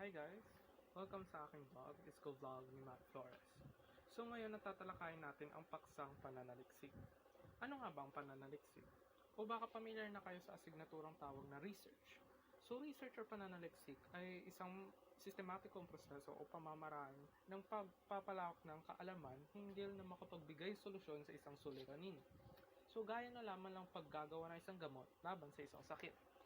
Hi guys! Welcome sa aking vlog, School Vlog ni Matt Flores. So ngayon natatalakayin natin ang paksang pananaliksik. Ano nga ba ang pananaliksik? O baka pamilyar na kayo sa asignaturang tawag na research. So research or pananaliksik ay isang sistematikong proseso o pamamaraan ng pagpapalawak ng kaalaman hinggil na makapagbigay solusyon sa isang suliranin. So gaya na lamang lang paggagawa ng isang gamot laban sa isang sakit.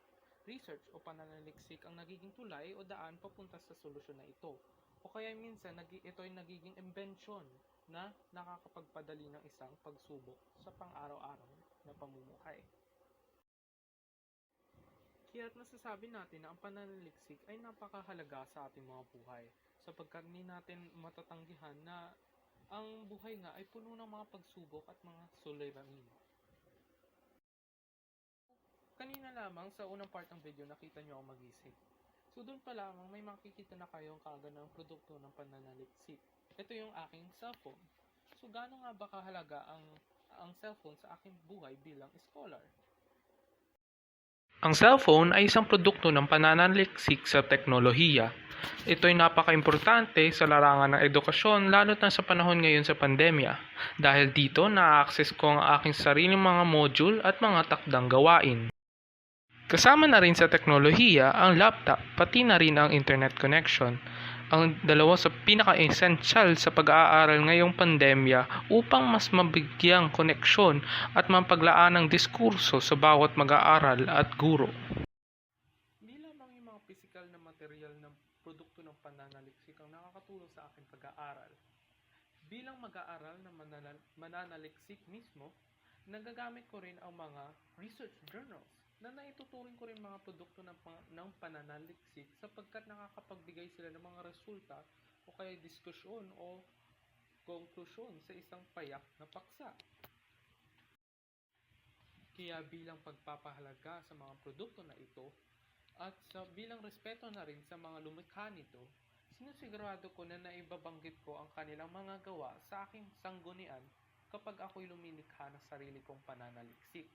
Research o pananaliksik ang nagiging tulay o daan papunta sa solusyon na ito. O kaya minsan ito ay nagiging imbensyon na nakakapagpadali ng isang pagsubok sa pang-araw-araw na pamumuhay. Kaya't masasabi natin na ang pananaliksik ay napakahalaga sa ating mga buhay sapagkat hindi natin matatanggihan na ang buhay nga ay puno ng mga pagsubok at mga suliranin. Kanina lamang sa unang part ng video nakita nyo ako mag-isip. So doon pa lamang may makikita na kayong kaagad ng produkto ng pananaliksik. Ito yung aking cellphone. So gaano nga ba kahalaga ang cellphone sa aking buhay bilang scholar? Ang cellphone ay isang produkto ng pananaliksik sa teknolohiya. Ito ay napaka-importante sa larangan ng edukasyon lalo't na sa panahon ngayon sa pandemya. Dahil dito na-access ko ang aking sariling mga module at mga takdang gawain. Kasama na rin sa teknolohiya ang laptop pati na rin ang internet connection. Ang dalawa sa pinaka-essential sa pag-aaral ngayong pandemya upang mas mabigyang koneksyon at mapaglaan ng diskurso sa bawat mag-aaral at guro. Hindi lamang yung mga physical na material ng produkto ng pananaliksik ang nakakatulong sa aking pag-aaral. Bilang mag-aaral na mananaliksik mismo, nagagamit ko rin ang mga research journals na naituturing ko rin mga produkto ng pananaliksik sapagkat nakakapagbigay sila ng mga resulta o kaya diskusyon o konklusyon sa isang payak na paksa. Kaya bilang pagpapahalaga sa mga produkto na ito at bilang respeto na rin sa mga lumikha nito, sinisigurado ko na naibabanggit ko ang kanilang mga gawa sa aking sanggunian kapag ako'y lumilikha ng sarili kong pananaliksik.